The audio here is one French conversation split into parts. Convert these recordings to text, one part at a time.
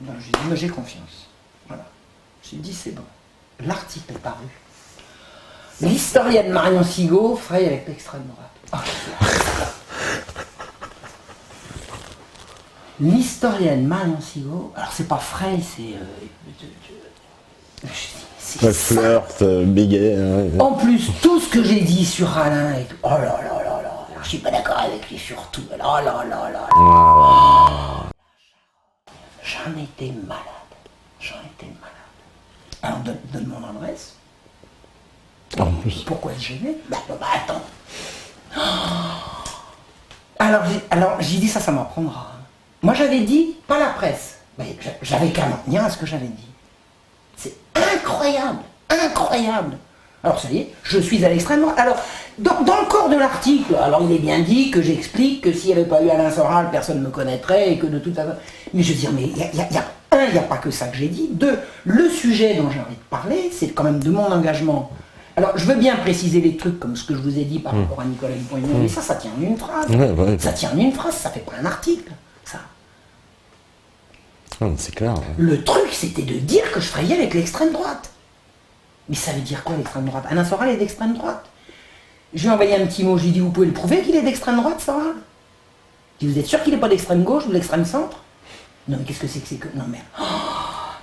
Ben, j'ai dit, mais j'ai confiance. Voilà. J'ai dit, c'est bon. L'article est paru. L'historienne Marion Sigaud fraye avec l'extrême droite. Oh, l'historienne Marion Sigaud, alors c'est pas fraye, c'est flirt, bégaye. En plus, tout ce que j'ai dit sur Alain et tout, oh là là là là, alors, je suis pas d'accord avec lui sur tout, oh là là là là. J'en étais malade. Alors donne mon adresse. En plus. Pourquoi se gêner? Bah attends. Alors j'ai dit ça m'apprendra. Moi j'avais dit, pas la presse, mais j'avais qu'à m'en tenir à ce que j'avais dit. C'est incroyable. Alors ça y est, je suis à l'extrême droite. Alors, dans le corps de l'article, alors il est bien dit que j'explique que s'il n'y avait pas eu Alain Soral, personne ne me connaîtrait et que de toute façon... Mais je veux dire, mais il n'y a pas que ça que j'ai dit. Deux, le sujet dont j'ai envie de parler, c'est quand même de mon engagement. Alors, je veux bien préciser les trucs comme ce que je vous ai dit par rapport à Nicolas Dupont-Aignan, mais ça tient en une phrase. Ça tient en une phrase, ça fait pas un article, ça. C'est clair. Le truc, c'était de dire que je frayais avec l'extrême droite. Mais ça veut dire quoi l'extrême droite? Alain Soral est d'extrême droite. Je lui ai envoyé un petit mot, je lui ai dit, vous pouvez le prouver qu'il est d'extrême droite, Soral? Je dis, vous êtes sûr qu'il n'est pas d'extrême gauche ou d'extrême centre? Non mais qu'est-ce que c'est que... Non mais...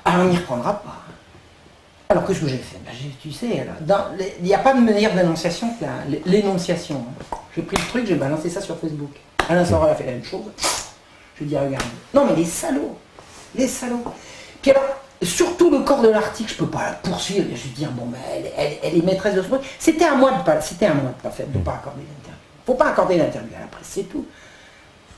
alors on n'y reprendra pas. Alors qu'est-ce que j'ai fait? Tu sais, il n'y a pas de meilleure dénonciation que l'énonciation. J'ai pris le truc, j'ai balancé ça sur Facebook. Alain Soral a fait la même chose. Je dis, regardez. Non mais les salauds. Puis alors, surtout le corps de l'article, je peux pas la poursuivre. Je vais dire, bon, ben, elle est maîtresse de ce truc. C'était à moi de pas faire, de pas accorder l'interview. Faut pas accorder l'interview à la presse, c'est tout.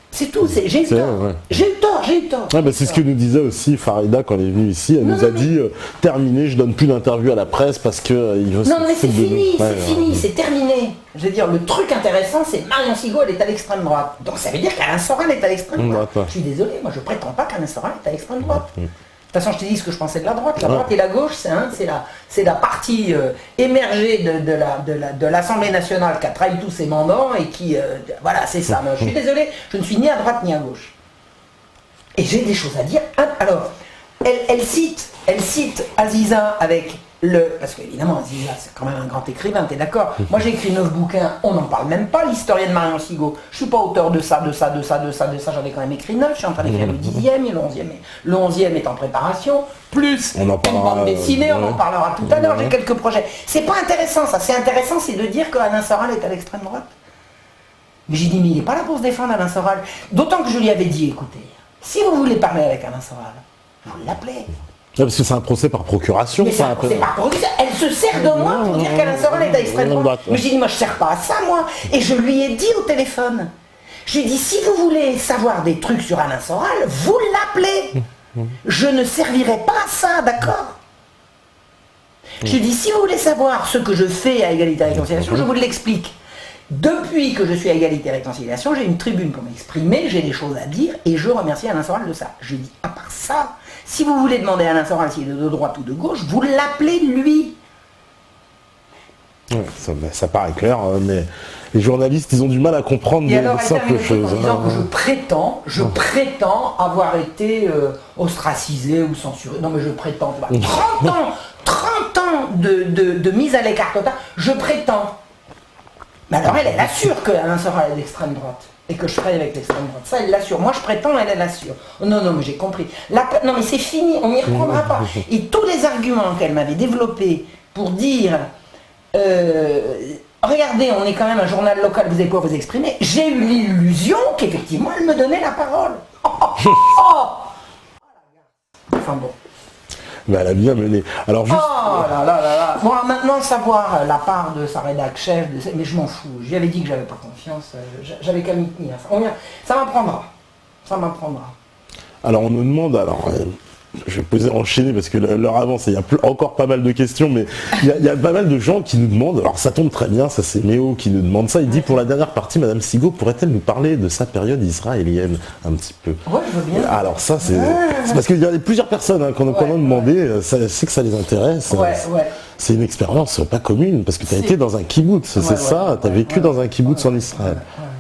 C'est tout, j'ai eu tort. Ouais. J'ai eu tort. Ouais, bah, c'est ce que nous disait aussi Farida quand elle est venue ici. Elle nous a dit, terminé, je donne plus d'interview à la presse parce que... non mais c'est fini, c'est terminé. Je veux dire, le truc intéressant, c'est Marion Sigaud, elle est à l'extrême droite. Donc ça veut dire qu'Alain Soral est à l'extrême droite. Je suis désolé, moi je prétends pas qu'Alain Soral est à l'extrême droite. De toute façon, je t'ai dit ce que je pensais de la droite. La droite et la gauche, c'est la partie émergée de l'Assemblée nationale qui a trahi tous ses mandants et qui... voilà, c'est ça. Moi, je suis désolé, je ne suis ni à droite ni à gauche. Et j'ai des choses à dire. Alors, elle cite Aziza avec le... Parce qu'évidemment, Aziza, c'est quand même un grand écrivain, t'es d'accord? Moi, j'ai écrit 9 bouquins, on n'en parle même pas, l'historienne Marion Sigaud. Je suis pas auteur de ça, j'en ai quand même écrit 9, je suis en train d'écrire le 10e, et le 11e est en préparation, plus une bande dessinée, on en parlera tout à l'heure, j'ai quelques projets. C'est pas intéressant, ça. C'est intéressant, c'est de dire qu'Alain Soral est à l'extrême droite. Mais j'ai dit, mais il n'est pas là pour se défendre, Alain Soral. D'autant que je lui avais dit, écoutez, si vous voulez parler avec Alain Soral, vous l'appelez. Parce que c'est un procès par procuration. Mais ça, c'est par procuration. Elle se sert de moi pour dire qu'Alain Soral est à l'extrême droite. Mais j'ai dit, moi je ne sers pas à ça, moi. Et je lui ai dit au téléphone, j'ai dit, si vous voulez savoir des trucs sur Alain Soral, vous l'appelez. Je ne servirai pas à ça, d'accord? J'ai dit, si vous voulez savoir ce que je fais à Égalité et Réconciliation, je vous l'explique. Depuis que je suis à Égalité et Réconciliation, j'ai une tribune pour m'exprimer, j'ai des choses à dire, et je remercie Alain Soral de ça. Je dis, à part ça, si vous voulez demander à Alain Soral s'il est de droite ou de gauche, vous l'appelez lui. Ouais, ça paraît clair, mais les journalistes, ils ont du mal à comprendre de simples choses. En disant que je prétends avoir été ostracisé ou censuré. Non mais je prétends. 30 ans de mise à l'écart total, je prétends. Mais alors elle assure que Alain Soral est d'extrême droite. Et que je ferai avec l'extrême droite. Ça, elle l'assure. Moi, je prétends, elle l'assure. Non, mais j'ai compris. Non, mais c'est fini, on n'y reprendra pas. Et tous les arguments qu'elle m'avait développés pour dire regardez, on est quand même un journal local, vous allez pouvoir vous exprimer, j'ai eu l'illusion qu'effectivement, elle me donnait la parole. Enfin bon. Mais elle a bien mené. Alors juste... Oh là là là là. Bon, maintenant, savoir la part de sa rédac chef, mais je m'en fous. J'avais dit que j'avais pas confiance. J'avais qu'à m'y tenir. Ça m'apprendra. Alors on nous demande, je vais enchaîner parce que l'heure avance et il y a encore pas mal de questions, mais il y a pas mal de gens qui nous demandent, alors ça tombe très bien, ça c'est Méo qui nous demande ça, il dit pour la dernière partie, Madame Sigaud, pourrait-elle nous parler de sa période israélienne un petit peu? Ouais, je veux bien. Alors ça c'est parce qu'il y a plusieurs personnes qu'on a demandé, c'est que ça les intéresse. C'est une expérience pas commune, parce que tu as été dans un kibbutz, c'est ça, tu as vécu dans un kibbutz en Israël.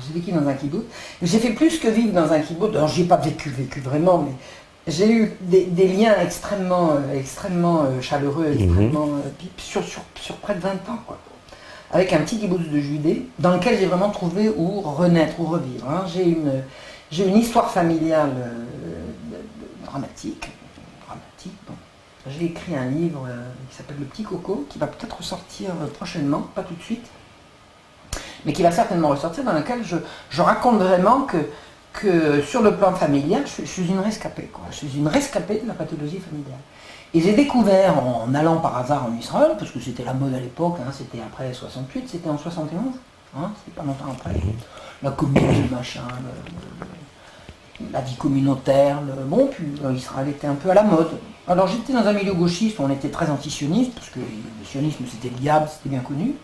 J'ai vécu dans un kibbutz, j'ai fait plus que vivre dans un kibbutz, alors j'ai pas vécu vraiment, mais j'ai eu des liens extrêmement chaleureux, extrêmement, sur près de 20 ans, quoi. Avec un petit kibbutz de Judée, dans lequel j'ai vraiment trouvé où renaître, où revivre. Hein. J'ai une histoire familiale dramatique. Bon. J'ai écrit un livre qui s'appelle Le Petit Coco, qui va peut-être ressortir prochainement, pas tout de suite, mais qui va certainement ressortir, dans lequel je raconte vraiment que sur le plan familial, je suis une rescapée, quoi. Je suis une rescapée de la pathologie familiale. Et j'ai découvert, en allant par hasard en Israël, parce que c'était la mode à l'époque, hein, c'était après 68, c'était en 71, hein, c'est pas longtemps après, la communauté, machin, la vie communautaire, puis Israël était un peu à la mode. Alors j'étais dans un milieu gauchiste où on était très anti-sioniste, parce que le sionisme c'était le diable, c'était bien connu.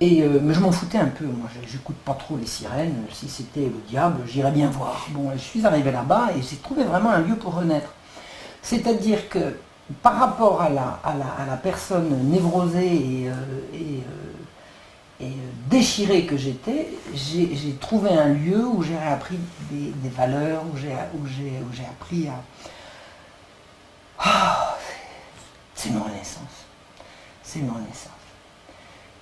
Mais je m'en foutais un peu, moi j'écoute pas trop les sirènes, si c'était le diable, j'irais bien voir. Bon, je suis arrivé là-bas et j'ai trouvé vraiment un lieu pour renaître. C'est-à-dire que par rapport à la personne névrosée et déchirée que j'étais, j'ai trouvé un lieu où j'ai appris des valeurs, où j'ai appris à... c'est une renaissance. C'est une renaissance.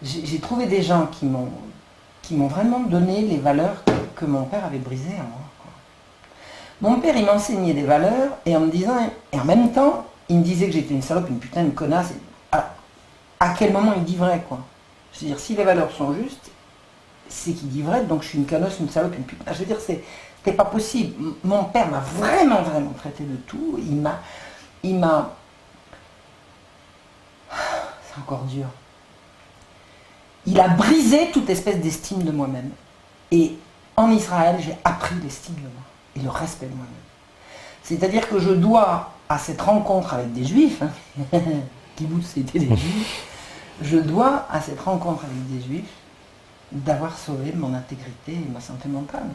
J'ai trouvé des gens qui m'ont vraiment donné les valeurs que mon père avait brisées en moi, quoi. Mon père, il m'enseignait des valeurs et en me disant, et en même temps, il me disait que j'étais une salope, une putain, une connasse. Alors, à quel moment il dit vrai, quoi? C'est-à-dire, si les valeurs sont justes, c'est qu'il dit vrai, donc je suis une canosse, une salope, une putain. Je veux dire, c'était pas possible. Mon père m'a vraiment, vraiment traité de tout. Il m'a... C'est encore dur. Il a brisé toute espèce d'estime de moi-même. Et en Israël, j'ai appris l'estime de moi et le respect de moi-même. C'est-à-dire que je dois à cette rencontre avec des juifs, hein, kibbutz c'était des juifs, je dois à cette rencontre avec des juifs d'avoir sauvé mon intégrité et ma santé mentale.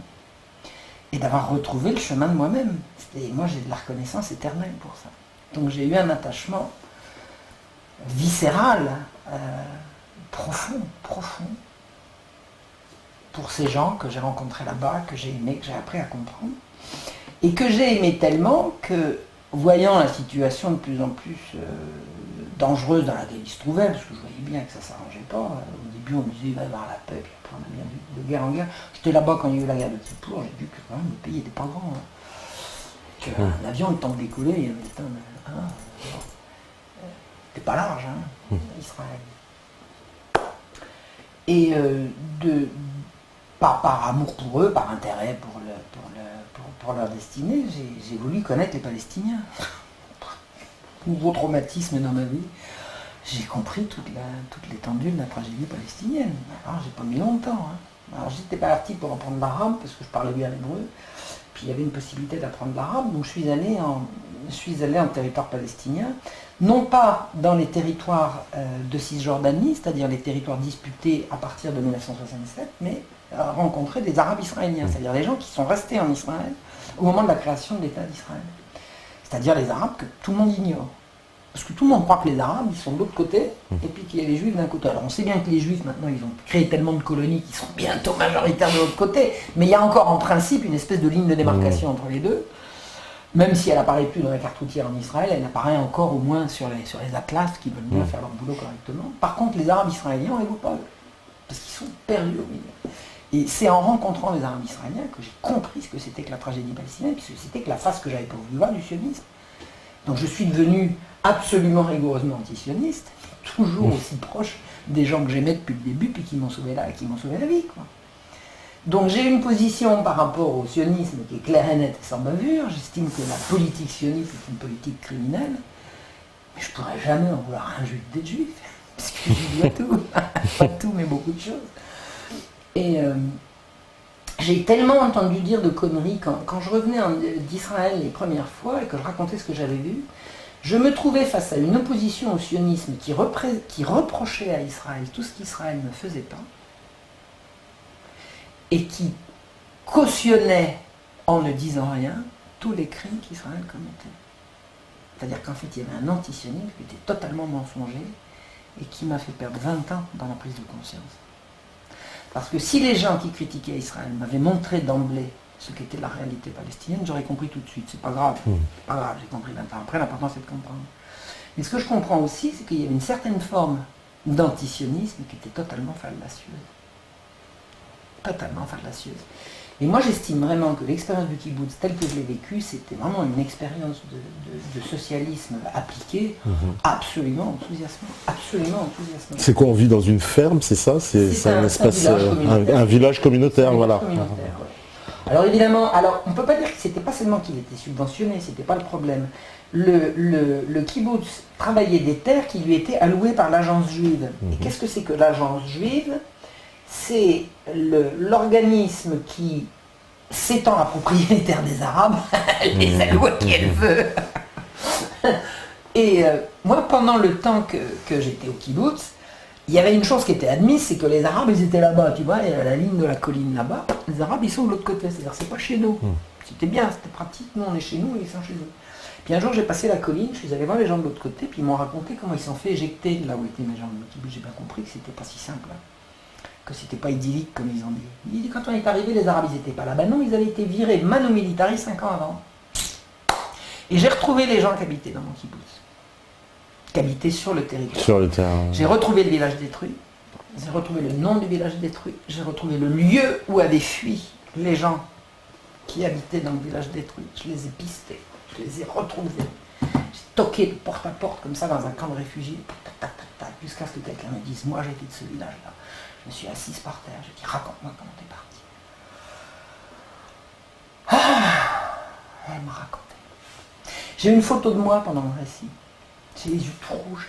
Et d'avoir retrouvé le chemin de moi-même. Et moi j'ai de la reconnaissance éternelle pour ça. Donc j'ai eu un attachement viscéral, profond, pour ces gens que j'ai rencontrés là-bas, que j'ai aimés, que j'ai appris à comprendre. Et que j'ai aimé tellement que, voyant la situation de plus en plus dangereuse dans laquelle il se trouvait, parce que je voyais bien que ça ne s'arrangeait pas, au début on me disait il va y avoir la paix, puis après on a bien vu de guerre en guerre. J'étais là-bas quand il y a eu la guerre de Kippour, j'ai vu que quand même le pays n'était pas grand. Hein. Qu'un avion, le temps de décoller, il y avait c'était pas large, hein, Israël. Et par amour pour eux, par intérêt pour leur destinée, j'ai voulu connaître les Palestiniens. Nouveau traumatisme dans ma vie. J'ai compris toute l'étendue de la tragédie palestinienne. Alors j'ai pas mis longtemps. Hein. Alors j'étais parti pour apprendre l'arabe, parce que je parlais bien l'hébreu. Puis il y avait une possibilité d'apprendre l'arabe, donc je suis allé en territoire palestinien, non pas dans les territoires de Cisjordanie, c'est-à-dire les territoires disputés à partir de 1967, mais rencontrer des Arabes israéliens, c'est-à-dire les gens qui sont restés en Israël au moment de la création de l'État d'Israël. C'est-à-dire les Arabes que tout le monde ignore. Parce que tout le monde croit que les Arabes, ils sont de l'autre côté, et puis qu'il y a les Juifs d'un côté. Alors on sait bien que les Juifs, maintenant, ils ont créé tellement de colonies qu'ils sont bientôt majoritaires de l'autre côté, mais il y a encore en principe une espèce de ligne de démarcation entre les deux. Même si elle n'apparaît plus dans la carte routière en Israël, elle apparaît encore au moins sur les atlas qui veulent bien faire leur boulot correctement. Par contre, les Arabes israéliens, on les voit pas, parce qu'ils sont perdus au milieu. Et c'est en rencontrant les Arabes israéliens que j'ai compris ce que c'était que la tragédie palestinienne, puisque c'était que la face que j'avais pas voulu voir du sionisme. Donc je suis devenu absolument rigoureusement anti-sioniste, toujours aussi proche des gens que j'aimais depuis le début, puis qui m'ont sauvé la vie, quoi. Donc j'ai une position par rapport au sionisme qui est claire et nette et sans bavure. J'estime que la politique sioniste est une politique criminelle, mais je ne pourrais jamais en vouloir à un juif d'être juif, parce que je dois tout, pas tout, mais beaucoup de choses. Et j'ai tellement entendu dire de conneries quand je revenais d'Israël les premières fois et que je racontais ce que j'avais vu, je me trouvais face à une opposition au sionisme qui reprochait à Israël tout ce qu'Israël ne faisait pas, et qui cautionnait, en ne disant rien, tous les crimes qu'Israël commettait. C'est-à-dire qu'en fait, il y avait un antisionisme qui était totalement mensonger et qui m'a fait perdre 20 ans dans la prise de conscience. Parce que si les gens qui critiquaient Israël m'avaient montré d'emblée ce qu'était la réalité palestinienne, j'aurais compris tout de suite. C'est pas grave, pas grave, j'ai compris maintenant. Après, l'important c'est de comprendre. Mais ce que je comprends aussi, c'est qu'il y avait une certaine forme d'antisionisme qui était totalement fallacieuse. Totalement fallacieuse. Et moi, j'estime vraiment que l'expérience du kibbutz, telle que je l'ai vécue, c'était vraiment une expérience de socialisme appliqué, absolument enthousiasmant. Absolument enthousiasmant. C'est quoi, on vit dans une ferme, c'est ça? C'est un espace, un village communautaire, voilà. Communautaire, ouais. Alors évidemment, on ne peut pas dire que c'était pas seulement qu'il était subventionné, c'était pas le problème. Le kibbutz travaillait des terres qui lui étaient allouées par l'agence juive. Et qu'est-ce que c'est que l'agence juive? C'est l'organisme qui s'étend à approprier les terres des Arabes, les alloue à qui elle veut. Et moi, pendant le temps que j'étais au kibbutz, il y avait une chose qui était admise, c'est que les Arabes, ils étaient là-bas, tu vois, il y a la ligne de la colline là-bas, les Arabes, ils sont de l'autre côté, c'est-à-dire c'est pas chez nous. C'était bien, c'était pratique, nous on est chez nous et ils sont chez eux. Puis un jour, j'ai passé la colline, je suis allé voir les gens de l'autre côté, puis ils m'ont raconté comment ils se sont fait éjecter de là où étaient mes gens de kibbutz. J'ai bien compris que c'était pas si simple. Que c'était pas idyllique comme ils ont dit. Il dit quand on est arrivé, les Arabes ils n'étaient pas là. Ben non, ils avaient été virés mano militari 5 ans avant. Et j'ai retrouvé les gens qui habitaient dans mon kibbutz, qui habitaient sur le territoire. Sur le terrain. J'ai retrouvé le village détruit, j'ai retrouvé le nom du village détruit, j'ai retrouvé le lieu où avaient fui les gens qui habitaient dans le village détruit. Je les ai pistés, je les ai retrouvés. J'ai toqué de porte à porte comme ça dans un camp de réfugiés, jusqu'à ce que quelqu'un me dise, moi j'étais de ce village-là. Je me suis assise par terre, j'ai dit raconte-moi comment t'es parti. Elle m'a raconté. J'ai une photo de moi pendant le récit. J'ai les yeux tout rouges.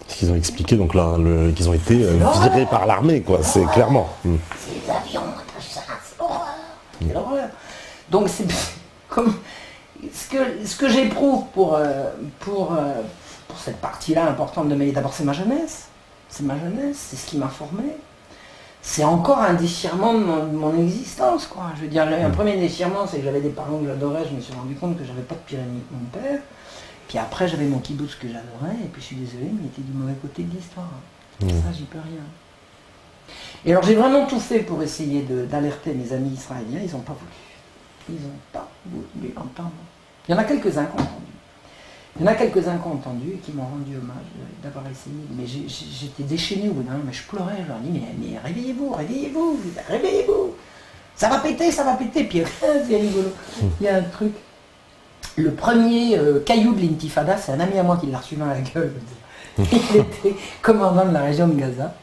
Ce qu'ils ont expliqué, donc là, qu'ils ont été virés par l'armée, quoi, c'est clairement. C'est les avions, c'est l'horreur. C'est l'horreur. Donc c'est comme ce que j'éprouve pour cette partie-là importante de ma vie. D'abord, c'est ma jeunesse. C'est ma jeunesse, c'est ce qui m'a formé. C'est encore un déchirement de mon existence, quoi. Je veux dire, un premier déchirement, c'est que j'avais des parents que j'adorais, je me suis rendu compte que j'avais pas de pyrénées que mon père. Puis après, j'avais mon kibbutz que j'adorais, et puis je suis désolé, mais il était du mauvais côté de l'histoire. Ça, j'y peux rien. Et alors, j'ai vraiment tout fait pour essayer d'alerter mes amis israéliens, ils n'ont pas voulu. Ils n'ont pas voulu entendre. Il y en a quelques-uns qui ont entendu. Il y en a quelques-uns qui ont entendu et qui m'ont rendu hommage d'avoir essayé. Mais j'étais déchaîné au bout d'un moment, mais je pleurais. Je leur dis, mais réveillez-vous, réveillez-vous, réveillez-vous. Ça va péter, ça va péter. Puis c'est rigolo. Il y a un truc. Le premier caillou de l'intifada, c'est un ami à moi qui l'a reçu dans la gueule. Il était commandant de la région de Gaza.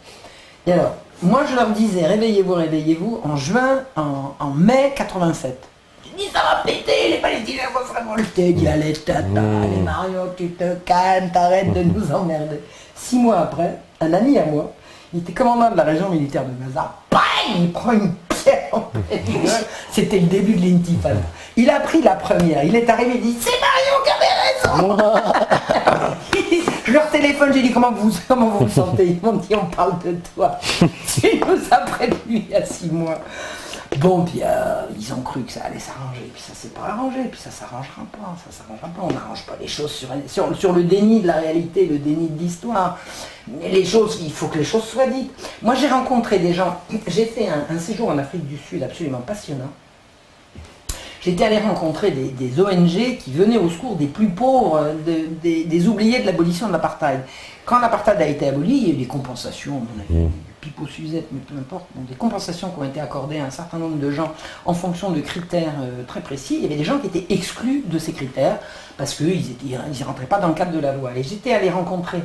Et alors, moi je leur disais, réveillez-vous, réveillez-vous, en mai 87. Dis ça va péter, les Palestiniens vont se révolter. Il dit allez tata, allez Mario, tu te calmes, t'arrêtes de nous emmerder. 6 mois après, un ami à moi, il était commandant de la région militaire de Gaza, bang, il prend une pierre en pleine gueule. C'était le début de l'intifada. Il a pris la première, il est arrivé, il dit c'est Mario qui avait raison. Je leur téléphone, j'ai dit comment vous vous sentez? Ils m'ont dit on parle de toi. Tu nous as prévenu il y a 6 mois. Bon, puis ils ont cru que ça allait s'arranger, puis ça s'est pas arrangé, puis ça s'arrangera pas, on n'arrange pas les choses sur le déni de la réalité, le déni de l'histoire. Mais les choses, il faut que les choses soient dites. Moi j'ai rencontré des gens, j'ai fait un séjour en Afrique du Sud absolument passionnant. J'étais allé rencontrer des ONG qui venaient au secours des plus pauvres, des oubliés de l'abolition de l'apartheid. Quand l'apartheid a été aboli, il y a eu des compensations, on a eu pipeau Suzette, mais peu importe, donc des compensations qui ont été accordées à un certain nombre de gens en fonction de critères très précis. Il y avait des gens qui étaient exclus de ces critères parce qu'ils ne rentraient pas dans le cadre de la loi. Et j'étais allé rencontrer,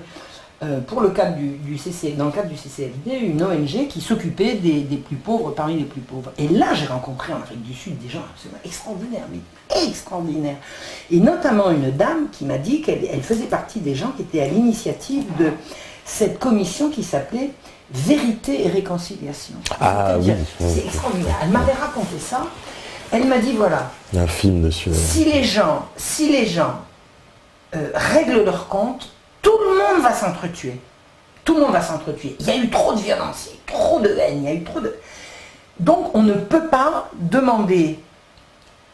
dans le cadre du CCFD, une ONG qui s'occupait des plus pauvres parmi les plus pauvres. Et là, j'ai rencontré en Afrique du Sud des gens absolument extraordinaires, mais extraordinaires. Et notamment une dame qui m'a dit qu'elle faisait partie des gens qui étaient à l'initiative de cette commission qui s'appelait Vérité et Réconciliation. Ah oui. C'est extraordinaire. Elle m'avait raconté ça. Elle m'a dit voilà. Il y a un film dessus. Si les gens règlent leurs comptes, tout le monde va s'entretuer. Tout le monde va s'entretuer. Il y a eu trop de violence, trop de haine, il y a eu trop de... Donc on ne peut pas demander,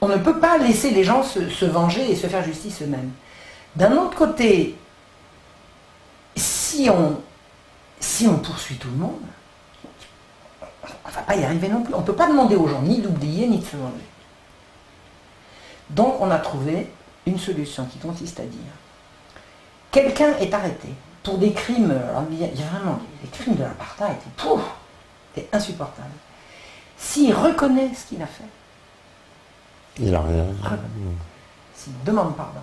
on ne peut pas laisser les gens se venger et se faire justice eux-mêmes. D'un autre côté, si on poursuit tout le monde, on ne va pas y arriver non plus. On ne peut pas demander aux gens ni d'oublier, ni de se venger. Donc on a trouvé une solution qui consiste à dire, quelqu'un est arrêté pour des crimes, alors, il y a vraiment les crimes de l'apartheid, c'est insupportable. S'il reconnaît ce qu'il a fait, il n'a rien. S'il demande pardon,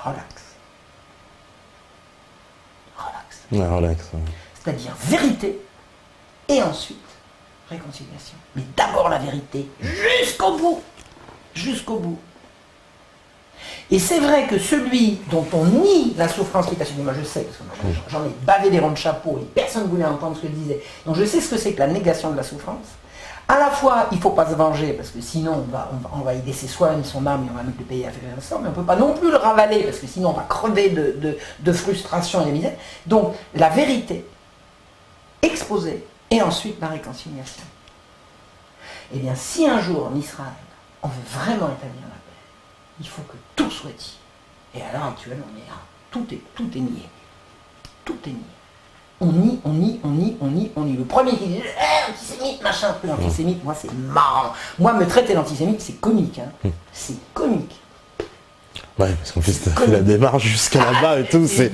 relax. Relax. Ouais. C'est-à-dire vérité et ensuite réconciliation. Mais d'abord la vérité, jusqu'au bout. Jusqu'au bout. Et c'est vrai que celui dont on nie la souffrance qui t'a subi, moi je sais, parce que moi, j'en ai bavé des ronds de chapeau et personne ne voulait entendre ce que je disais. Donc je sais ce que c'est que la négation de la souffrance. À la fois, il ne faut pas se venger, parce que sinon on va y laisser soi-même son âme et on va mettre le pays à faire un sort, mais on ne peut pas non plus le ravaler, parce que sinon on va crever de frustration et de misère. Donc la vérité, exposée, et ensuite la réconciliation. Eh bien, si un jour en Israël, on veut vraiment établir la paix, il faut que tout soit dit. Et à l'heure actuelle, on est là. Tout est nié. Tout est nié. On nie. Le premier qui dit antisémite, machin, plus antisémite, moi c'est marrant. Moi, me traiter d'antisémite, c'est comique. Hein. C'est comique. Ouais, parce qu'on fait la démarche jusqu'à là-bas et tout, c'est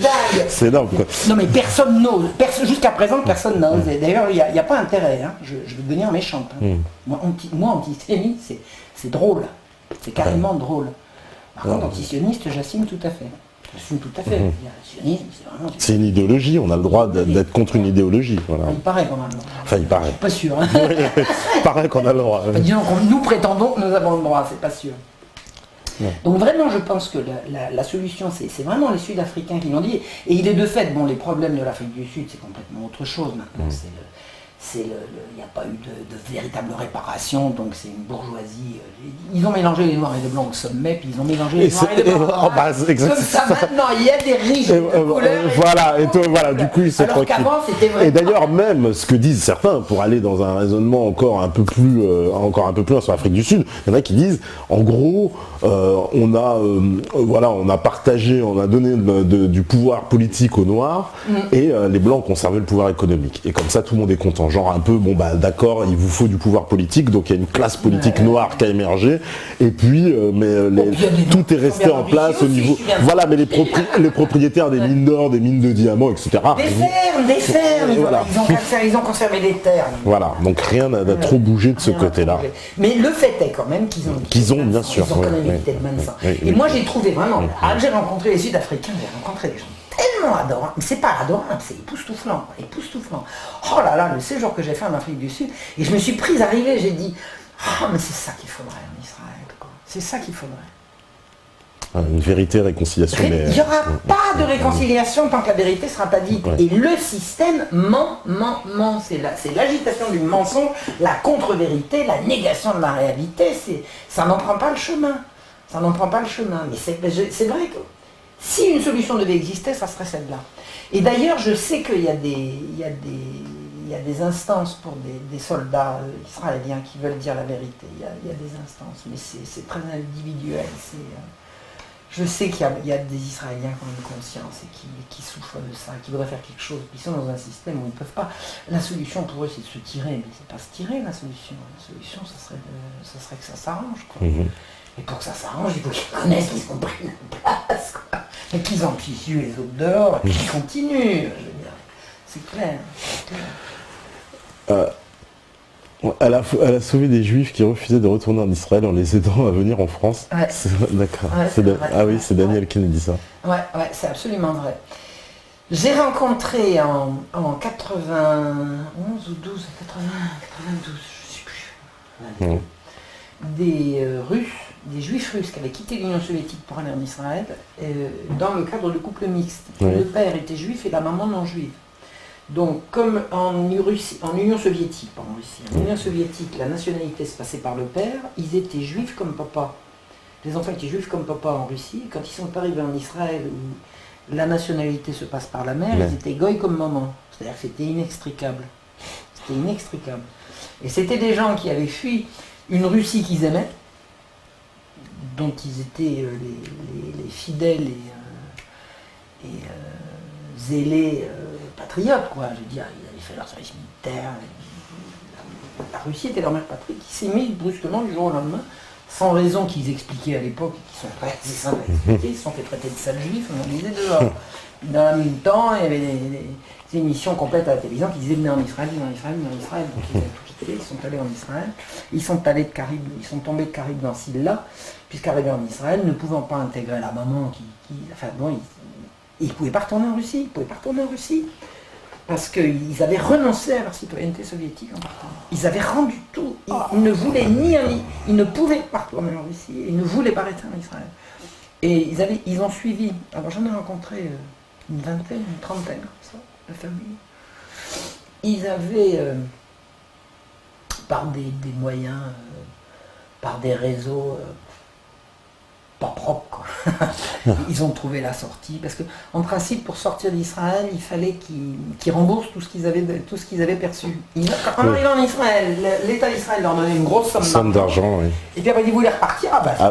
énorme. Quoi. Non mais personne n'ose. Jusqu'à présent, personne n'ose. D'ailleurs, il n'y a pas intérêt. Hein. Je vais devenir méchante. Hein. Moi, antisémite, c'est drôle. C'est carrément drôle. Par contre, antisioniste, j'assume tout à fait. J'assume tout à fait. Sionisme, c'est vraiment... C'est une idéologie, on a le droit d'être contre une idéologie. Voilà. Il paraît qu'on a le droit. Enfin, il paraît. Je suis pas sûr. Hein. Il paraît qu'on a le droit. Disons que nous prétendons que nous avons le droit, c'est pas sûr. Ouais. Donc vraiment, je pense que la solution, c'est vraiment les Sud-Africains qui l'ont dit. Et il est de fait, bon, les problèmes de l'Afrique du Sud, c'est complètement autre chose maintenant. Il n'y a pas eu de véritable réparation, donc c'est une bourgeoisie. Ils ont mélangé les noirs et les blancs au sommet, puis ils ont mélangé les noirs et les blancs. Comme ça, maintenant, il y a des riches de couleurs. Voilà, du coup, ils sont tranquilles. Alors qu'avant, c'était vrai. Et d'ailleurs, même ce que disent certains, pour aller dans un raisonnement encore un peu plus sur l'Afrique du Sud, il y en a qui disent, en gros, on a partagé, on a donné du pouvoir politique aux noirs, et les blancs ont conservé le pouvoir économique. Et comme ça, tout le monde est content. Genre un peu, bon bah d'accord, il vous faut du pouvoir politique, donc il y a une classe politique noire qui a émergé, et puis tout est resté en place au niveau... Voilà, mais les propriétaires des mines d'or, des mines de diamants, etc. Des fermes, voilà. Ils ont conservé des terres. Voilà, donc rien n'a trop bougé de ce côté-là. Mais le fait est quand même qu'ils ont bien sûr. Ils ont quand même évité le Mansa. Et moi j'ai trouvé vraiment, j'ai rencontré les Sud-Africains, j'ai rencontré des gens tellement adorable, mais c'est pas adorable, c'est époustouflant. Oh là là, le séjour que j'ai fait en Afrique du Sud, et je me suis prise à arriver, j'ai dit, mais c'est ça qu'il faudrait en Israël, quoi. C'est ça qu'il faudrait. Une vérité, réconciliation. Il n'y aura pas de réconciliation tant que la vérité ne sera pas dite. Ouais. Et le système ment. C'est l'agitation du mensonge, la contre-vérité, la négation de la réalité, ça n'en prend pas le chemin. Mais c'est vrai que si une solution devait exister, ça serait celle-là. Et d'ailleurs, je sais qu'il y a des instances pour des soldats israéliens qui veulent dire la vérité. Il y a des instances, mais c'est très individuel. Je sais qu'il y a des Israéliens qui ont une conscience et qui souffrent de ça, qui voudraient faire quelque chose. Ils sont dans un système où ils ne peuvent pas. La solution pour eux, c'est de se tirer, mais c'est pas se tirer la solution. La solution, ça serait que ça s'arrange, quoi. Et pour que ça s'arrange, il faut qu'ils connaissent qu'ils ont pris la place, quoi. Et qu'ils empêchent les autres dehors, et qu'ils continuent. Je veux dire, c'est clair. Elle a sauvé des juifs qui refusaient de retourner en Israël en les aidant à venir en France. Ouais. D'accord. Ouais, c'est Daniel qui nous dit ça. Ouais, c'est absolument vrai. J'ai rencontré en 91 ou 12, 92, je ne sais plus, des Russes, des juifs russes qui avaient quitté l'Union soviétique pour aller en Israël dans le cadre de couple mixte. Le père était juif et la maman non juive. Donc, comme en Union soviétique, la nationalité se passait par le père, ils étaient juifs comme papa. Les enfants étaient juifs comme papa en Russie. Quand ils sont arrivés en Israël, où la nationalité se passe par la mère, ils étaient goy comme maman. C'est-à-dire que c'était inextricable. Et c'était des gens qui avaient fui une Russie qu'ils aimaient, dont ils étaient les fidèles et zélés patriotes, quoi. Je veux dire, ils avaient fait leur service militaire, La Russie était leur mère patrie, qui s'est mise brusquement du jour au lendemain, sans raison qu'ils expliquaient à l'époque, et qui sont très simples à expliquer, ils se sont fait traiter de sales juifs, on disait dehors. Dans le même temps, il y avait des émissions complètes à la télévision qui disaient venez en Israël, venez en Israël, venez en Israël. Donc ils avaient tout quitté, ils sont allés en Israël, ils sont allés de Caraïbes, ils sont tombés de Caraïbes dans Silla, puisqu'arrivés en Israël, ne pouvant pas intégrer la maman enfin bon, ils ne pouvaient pas retourner en Russie, parce qu'ils avaient renoncé à leur citoyenneté soviétique en partant. Ils avaient rendu tout, ils ne voulaient ils ne pouvaient pas retourner en Russie, ils ne voulaient pas rester en Israël. Et ils ont suivi, alors j'en ai rencontré une vingtaine, une trentaine, comme ça, la famille. Ils avaient, par des moyens, par des réseaux pas propres, quoi. Ils ont trouvé la sortie, parce qu'en principe, pour sortir d'Israël, il fallait qu'ils remboursent tout ce qu'ils avaient perçu. En arrivant en Israël, l'État d'Israël leur donnait une grosse somme d'argent. Oui. Et puis après, ils voulaient repartir,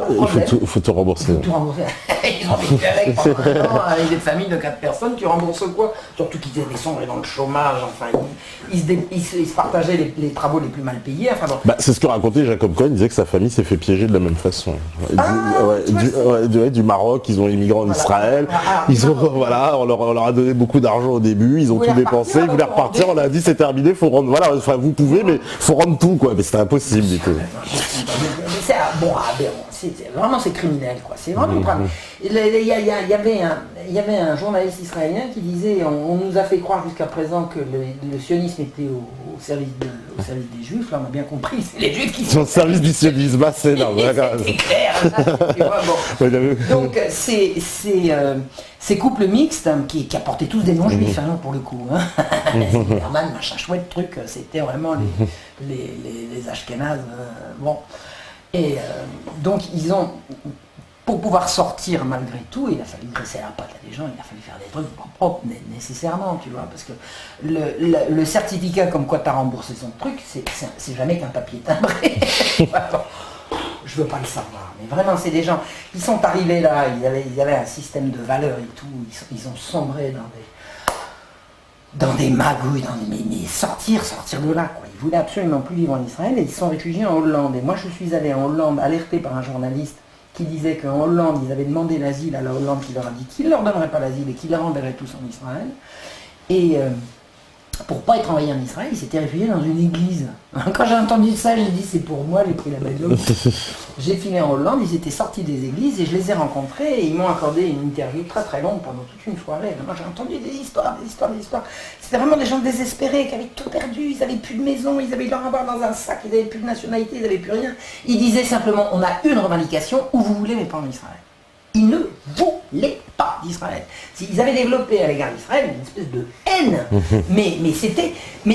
il faut tout rembourser. Ils ont vécu avec pendant un an, avec des familles de 4 personnes, tu rembourses quoi? Surtout qu'ils étaient sombrés dans le chômage, enfin, ils se partageaient les travaux les plus mal payés. Enfin, bon. C'est ce que racontait Jacob Cohen, il disait que sa famille s'est fait piéger de la même façon. Du Maroc, ils ont immigré en Israël, on leur a donné beaucoup d'argent au début, ils ont tout dépensé, ils voulaient repartir, on a dit c'est terminé, faut rendre, vous pouvez, mais faut rendre tout, quoi, mais c'était impossible du tout. Vraiment c'est criminel, quoi. C'est vraiment il y avait un journaliste israélien qui disait on nous a fait croire jusqu'à présent que le sionisme était au service des juifs. Là on a bien compris, c'est les juifs qui sont au service du sionisme. C'est énorme. C'est clair. Donc ces couples mixtes qui apportaient tous des noms juifs, pour le coup. Herman, machin chouette truc, c'était vraiment les Ashkénazes. Et donc ils ont, pour pouvoir sortir malgré tout, il a fallu dresser la patte à des gens, il a fallu faire des trucs pas propres nécessairement, tu vois, parce que le certificat comme quoi tu as remboursé son truc, c'est jamais qu'un papier timbré. Je veux pas le savoir, mais vraiment c'est des gens qui sont arrivés là, ils avaient un système de valeurs et tout, ils ont sombré dans des magouilles, mais sortir de là, quoi. Ils voulaient absolument plus vivre en Israël et ils sont réfugiés en Hollande. Et moi je suis allé en Hollande alerté par un journaliste qui disait qu'en Hollande ils avaient demandé l'asile à la Hollande qui leur a dit qu'il ne leur donnerait pas l'asile et qu'il les renverrait tous en Israël. Et pour pas être envoyé en Israël, ils s'étaient réfugiés dans une église. Quand j'ai entendu ça, j'ai dit c'est pour moi, j'ai pris la balle. J'ai filé en Hollande, ils étaient sortis des églises et je les ai rencontrés et ils m'ont accordé une interview très très longue pendant toute une soirée. Moi j'ai entendu des histoires. C'était vraiment des gens désespérés qui avaient tout perdu, ils n'avaient plus de maison, ils avaient leur avoir dans un sac, ils n'avaient plus de nationalité, ils n'avaient plus rien. Ils disaient simplement on a une revendication, où vous voulez mais pas en Israël. Ils ne voulaient pas d'Israël. Ils avaient développé à l'égard d'Israël une espèce de haine. Mais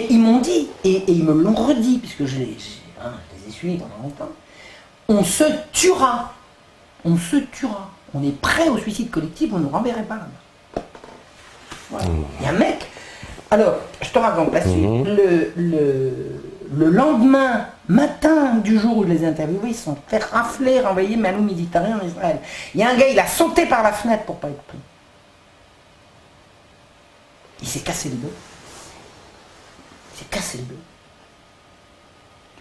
ils m'ont dit, et ils me l'ont redit, puisque je les ai suivis pendant longtemps, on se tuera. On est prêt au suicide collectif, on ne nous renverrait pas là-bas. Voilà. Il y a un mec. Alors, je te raconte la suite. Le lendemain matin du jour où je les ai interviewés, ils se sont fait rafler, renvoyer Malou Méditerranée en Israël. Il y a un gars, il a sauté par la fenêtre pour pas être pris. Il s'est cassé le dos.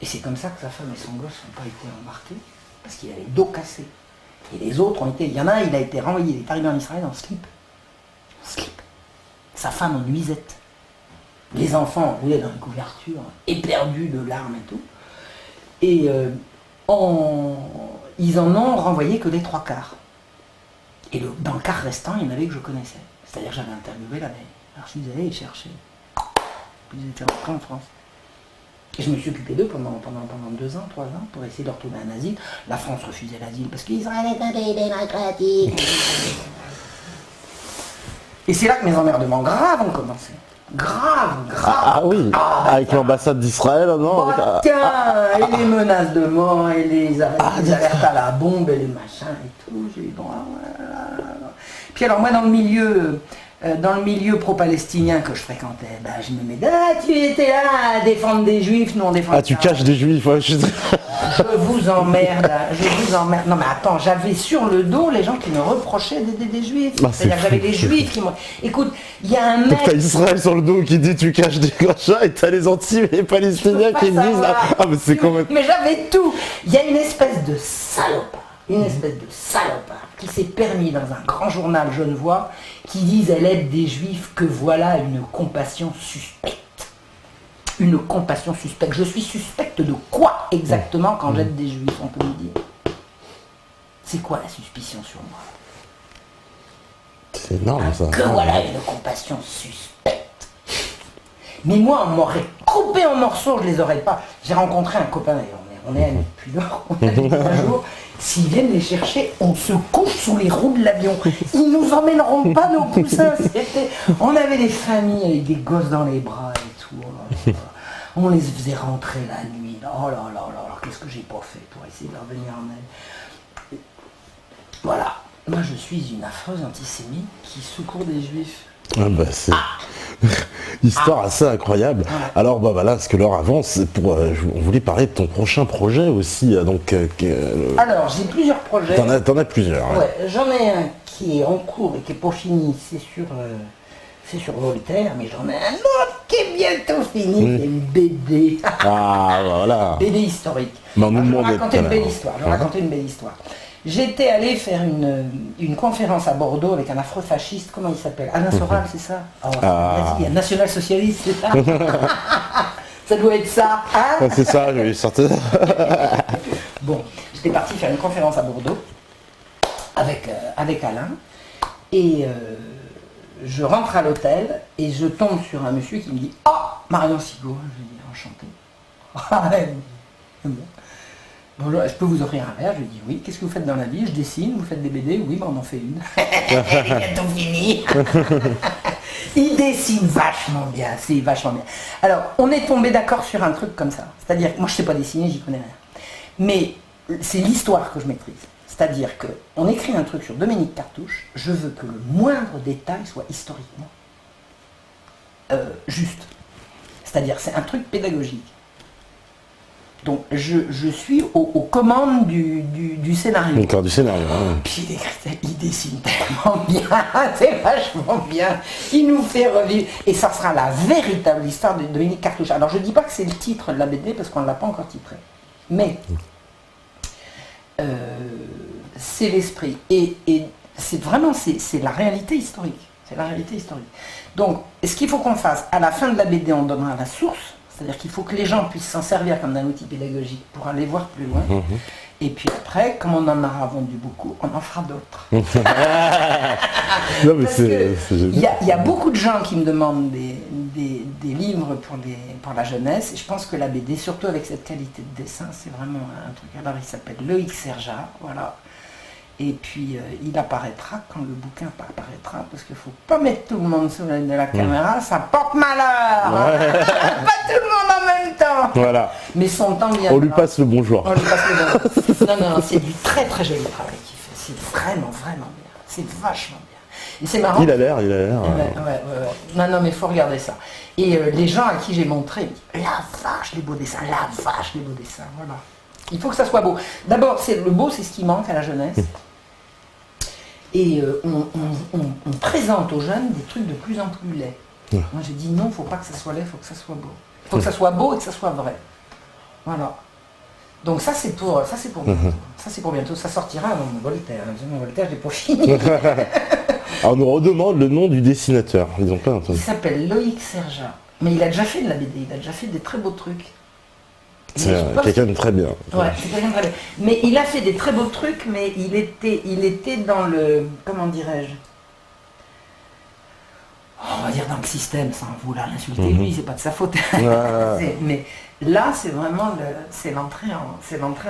Et c'est comme ça que sa femme et son gosse n'ont pas été embarqués, parce qu'il avait le dos cassé. Et les autres ont été... Il y en a un, il a été renvoyé, il est arrivé en Israël en slip. Sa femme en nuisette. Les enfants roulaient dans une couverture, éperdus de larmes et tout. Et ils en ont renvoyé que les 3 quarts. Et dans le quart restant, il y en avait que je connaissais. C'est-à-dire que j'avais interviewé la veille. Alors je suis allé les chercher. Puis ils étaient rentrés en France. Et je me suis occupé d'eux pendant 2 ans, 3 ans, pour essayer de retourner un asile. La France refusait l'asile parce qu'Israël est un pays démocratique. Et c'est là que mes emmerdements graves ont commencé. Grave. Ah oui, avec l'ambassade d'Israël, non? Et les menaces de mort, et les alertes à la bombe, et les machins et tout. J'ai dit, bon, voilà. Puis alors moi dans le milieu, dans le milieu pro-palestinien que je fréquentais, je me mets, tu étais là à défendre des juifs, nous on défend. Ah, tu caches des juifs, ouais, je vous emmerde, Non mais attends, j'avais sur le dos les gens qui me reprochaient d'aider des juifs. C'est-à-dire que j'avais des juifs qui m'ont... Écoute, il y a un mec... T'as Israël sur le dos qui dit tu caches des crachats et t'as les anti-palestiniens qui disent ah mais c'est quand même... Mais j'avais tout. Il y a une espèce de salopard qui s'est permis dans un grand journal genevois qui disent elle aide des juifs, que voilà une compassion suspecte. Une compassion suspecte. Je suis suspecte de quoi exactement quand j'aide des juifs, on peut me dire. C'est quoi la suspicion sur moi? C'est énorme ça. Que voilà une compassion suspecte. Mais moi on m'aurait coupé en morceaux, je les aurais pas. J'ai rencontré un copain d'ailleurs, on est amis depuis lors, on a dit un jour, s'ils viennent les chercher, on se couche sous les roues de l'avion. Ils nous emmèneront pas nos poussins. On avait des familles avec des gosses dans les bras et tout. On les faisait rentrer la nuit. Oh là là là, qu'est-ce que j'ai pas fait pour essayer de leur venir en aide. Voilà. Moi je suis une affreuse antisémite qui secourt des juifs. Ah bah c'est histoire assez incroyable. Alors bah voilà, parce que l'heure avance, on voulait parler de ton prochain projet aussi. Donc, alors j'ai plusieurs projets. T'en as plusieurs. Ouais, j'en ai un qui est en cours et qui est pas fini, c'est sur Voltaire, mais j'en ai un autre qui est bientôt fini, c'est une BD. Ah voilà. BD historique. Mais on nous je vais demandait raconter une belle histoire. J'étais allé faire une conférence à Bordeaux avec un afro-fasciste, comment il s'appelle? Alain Soral, c'est ça? Vas-y, un national-socialiste, c'est ça? Ça doit être ça, hein? C'est ça, j'ai sorti. Bon, j'étais parti faire une conférence à Bordeaux avec Alain, et je rentre à l'hôtel, et je tombe sur un monsieur qui me dit « Oh, Marion Sigaud !» Je lui dis « Enchanté. » Bonjour, je peux vous offrir un verre? Je lui dis oui. Qu'est-ce que vous faites dans la vie? Je dessine, vous faites des BD? Oui, on en fait une. Bientôt fini. Il dessine vachement bien, c'est vachement bien. Alors, on est tombé d'accord sur un truc comme ça. C'est-à-dire, moi je sais pas dessiner, j'y connais rien. Mais c'est l'histoire que je maîtrise. C'est-à-dire qu'on écrit un truc sur Dominique Cartouche, je veux que le moindre détail soit historiquement juste. C'est-à-dire, c'est un truc pédagogique. Donc je suis aux commandes du scénario. Encore du scénario. Hein. Puis il dessine tellement bien, c'est vachement bien. Il nous fait revivre. Et ça sera la véritable histoire de Dominique Cartouche. Alors je ne dis pas que c'est le titre de la BD parce qu'on ne l'a pas encore titré. Mais c'est l'esprit. Et c'est vraiment c'est la réalité historique. C'est la réalité historique. Donc ce qu'il faut qu'on fasse, à la fin de la BD, on donnera la source. C'est-à-dire qu'il faut que les gens puissent s'en servir comme d'un outil pédagogique pour aller voir plus loin. Et puis après, comme on en aura vendu beaucoup, on en fera d'autres. Il y a beaucoup de gens qui me demandent des livres pour la jeunesse. Et je pense que la BD, surtout avec cette qualité de dessin, c'est vraiment un truc. Alors il s'appelle Loïc Serja, voilà. Et puis il apparaîtra quand le bouquin apparaîtra, parce qu'il ne faut pas mettre tout le monde sous l'œil de la caméra, ça porte malheur. Pas tout le monde en même temps. Voilà. Mais son temps viendra. On lui passe le bonjour. Non, c'est du très très joli travail qu'il fait. C'est vraiment vraiment bien. C'est vachement bien. Et c'est marrant. Il a l'air. Ouais. Non, mais il faut regarder ça. Et les gens à qui j'ai montré, ils me disent, la vache les beaux dessins, voilà. Il faut que ça soit beau. D'abord, le beau, c'est ce qui manque à la jeunesse. Et on présente aux jeunes des trucs de plus en plus laids. Moi, j'ai dit non, il ne faut pas que ça soit laid, il faut que ça soit beau. Il faut que ça soit beau et que ça soit vrai. Voilà. Donc ça, c'est pour bientôt. Ça, c'est pour bientôt. Ça sortira avant Voltaire. Voltaire, je l'ai pas fini. Alors, on nous redemande le nom du dessinateur. Ils ont pas entendu. Il s'appelle Loïc Serja. Mais il a déjà fait de la BD. Il a déjà fait des très beaux trucs. C'est quelqu'un de très bien. Ouais, c'est quelqu'un de très bien. Mais il a fait des très beaux trucs, mais il était dans le... Comment dirais-je? On va dire dans le système, sans vouloir l'insulter lui, c'est pas de sa faute. Mais là, c'est vraiment l'entrée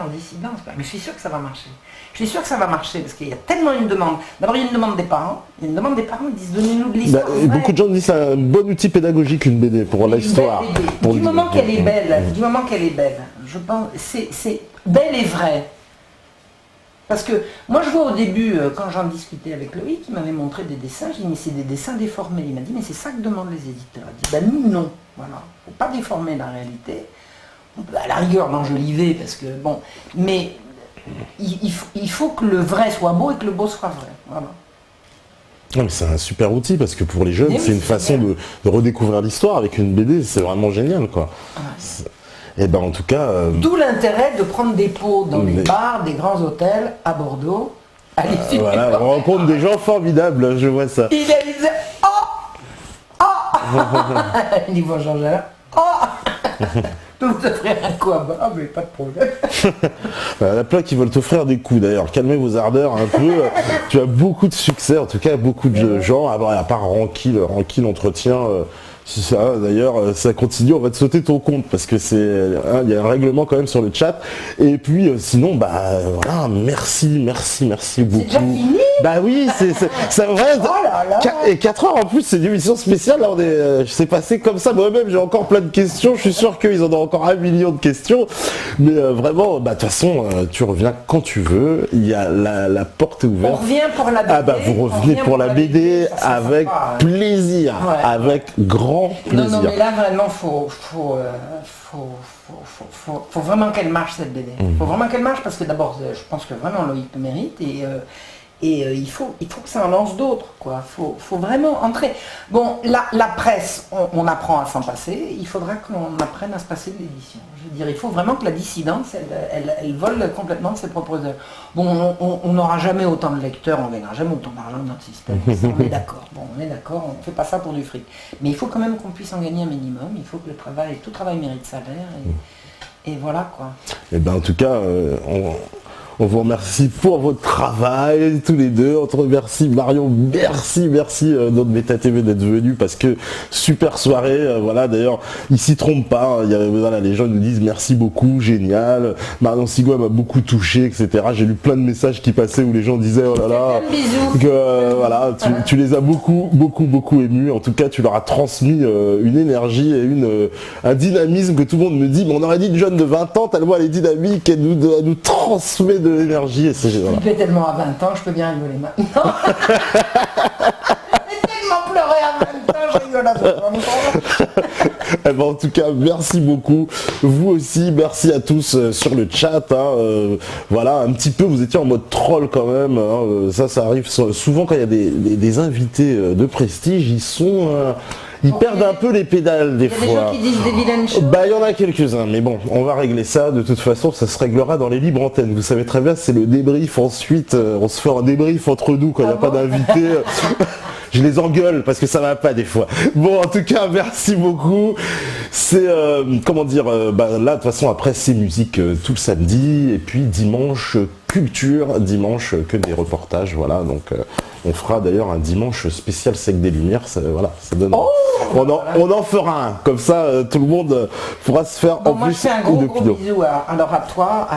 en dissidence. Mais je suis sûr que ça va marcher. Je suis sûr que ça va marcher parce qu'il y a tellement une demande. D'abord, il y a une demande des parents. Il y a une demande des parents, ils disent donnez-nous de l'histoire. Beaucoup de gens disent que c'est un bon outil pédagogique, une BD, pour l'histoire. Du moment qu'elle est belle, je pense, c'est belle et vraie. Parce que moi je vois au début, quand j'en discutais avec Loïc, il m'avait montré des dessins, j'ai dit mais c'est des dessins déformés. Il m'a dit mais c'est ça que demandent les éditeurs. Il dit ben nous non, voilà, faut pas déformer la réalité. À la rigueur d'enjoliver parce que bon, mais il faut que le vrai soit beau et que le beau soit vrai. Voilà. Non, mais c'est un super outil parce que pour les jeunes, c'est une façon de redécouvrir l'histoire avec une BD, c'est vraiment génial quoi. Et ben en tout cas. D'où l'intérêt de prendre des pots dans des bars, des grands hôtels à Bordeaux. Voilà, on rencontre des gens formidables, je vois ça. Il disait oh il dit bonjour Jean-Jacques. Je peux vous offrir un coup à boire, mais pas de problème. Il y en a plein qui veulent t'offrir des coups d'ailleurs. Calmez vos ardeurs un peu. Tu as beaucoup de succès, en tout cas beaucoup de gens, à part Ranky l'entretien. Si ça, d'ailleurs, ça continue, on va te sauter ton compte parce que il y a un règlement quand même sur le chat. Et puis sinon, voilà, merci beaucoup. C'est déjà fini. Bah oui, c'est vrai. Oh là là. Et 4 heures en plus, c'est une émission spéciale. Là, c'est passé comme ça. Moi-même, j'ai encore plein de questions. Je suis sûr qu'ils en ont encore 1 million de questions. Mais vraiment, de toute façon, tu reviens quand tu veux. Il y a la porte est ouverte. On revient pour la BD. Ah vous revenez pour la BD avec plaisir, avec grand plaisir. Non, mais là vraiment, faut vraiment qu'elle marche cette BD. Faut vraiment qu'elle marche parce que d'abord, je pense que vraiment Loïc le mérite et il faut que ça en lance d'autres, quoi. Faut vraiment entrer. Bon, la presse, on apprend à s'en passer. Il faudra qu'on apprenne à se passer de l'édition. Je veux dire, il faut vraiment que la dissidence, elle vole complètement de ses propres œuvres. Bon, on n'aura jamais autant de lecteurs, on ne gagnera jamais autant d'argent dans notre système. On est d'accord. Bon, on est d'accord, on ne fait pas ça pour du fric. Mais il faut quand même qu'on puisse en gagner un minimum. Il faut que tout travail mérite salaire. Et voilà, quoi. Et en tout cas, on vous remercie pour votre travail, tous les deux. On te remercie Marion, merci notre Beta TV d'être venu parce que super soirée, voilà, d'ailleurs, ils s'y trompent pas, voilà, les gens nous disent merci beaucoup, génial, Marion Sigo m'a beaucoup touché, etc. J'ai lu plein de messages qui passaient où les gens disaient oh là là, que voilà, tu les as beaucoup émus, en tout cas tu leur as transmis une énergie et un dynamisme que tout le monde me dit, mais on aurait dit une jeune de 20 ans, tellement elle est dynamique, elle nous transmet de l'énergie et c'est voilà. Je tellement à 20 ans, je peux bien rigoler maintenant. J'ai tellement pleuré à 20 ans, je rigole à 20 ans. En tout cas, merci beaucoup. Vous aussi, merci à tous sur le chat. Voilà, un petit peu, vous étiez en mode troll quand même. Ça arrive souvent quand il y a des invités de prestige. Ils perdent un peu les pédales des fois. Il y a des gens qui disent des vilaines choses. Il y en a quelques-uns, mais bon, on va régler ça. De toute façon, ça se réglera dans les libres antennes. Vous savez très bien, c'est le débrief ensuite. On se fait un débrief entre nous quand il n'y a pas d'invité. Je les engueule parce que ça va pas des fois. Bon, en tout cas, merci beaucoup. C'est, comment dire, là, de toute façon, après, c'est musique tout le samedi. Et puis, dimanche, culture. Dimanche, que des reportages. Voilà, donc... on fera d'ailleurs un dimanche spécial Sec des Lumières, ça donne. On en fera un, comme ça tout le monde pourra se faire en moi plus. Je fais un gros bisou alors à toi,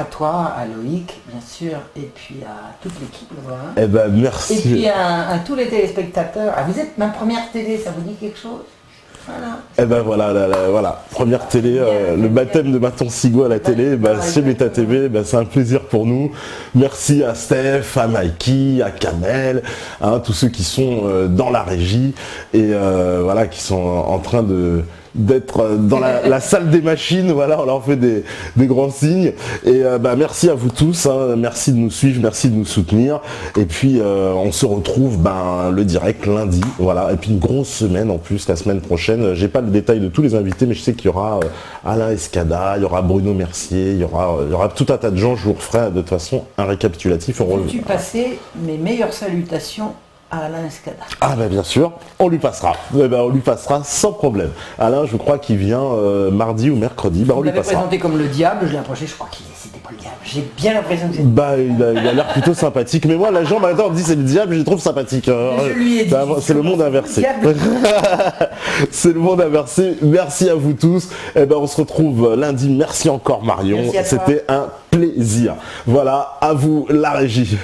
à Loïc, bien sûr, et puis à toute l'équipe. Voilà. Merci. Et puis à tous les téléspectateurs. Vous êtes ma première télé, ça vous dit quelque chose? Voilà. Voilà, première télé, le baptême de Marion Sigo à la télé, chez Beta TV, c'est un plaisir pour nous. Merci à Steph, à Mikey, à Kamel, tous ceux qui sont dans la régie et voilà, qui sont en train d'être dans la salle des machines, voilà, on leur fait des grands signes et merci à vous tous, merci de nous suivre, merci de nous soutenir et puis on se retrouve le direct lundi, voilà, et puis une grosse semaine en plus la semaine prochaine. J'ai pas le détail de tous les invités mais je sais qu'il y aura Alain Escada, il y aura Bruno Mercier, il y aura tout un tas de gens. Je vous referai de toute façon un récapitulatif. Veux-tu passer mes meilleures salutations à Alain Escada? Bien sûr, on lui passera. On lui passera sans problème. Alain, je crois qu'il vient mardi ou mercredi. On lui passera. Présenté comme le diable, je l'ai approché, je crois qu'il c'était pas le diable. J'ai bien l'impression que c'est il a l'air plutôt sympathique. Mais moi, la jambe on me dit c'est le diable, je le trouve sympathique. Je lui ai dit, c'est le monde inversé. C'est le monde inversé. Merci à vous tous. On se retrouve lundi. Merci encore Marion. C'était un plaisir. Voilà, à vous la régie.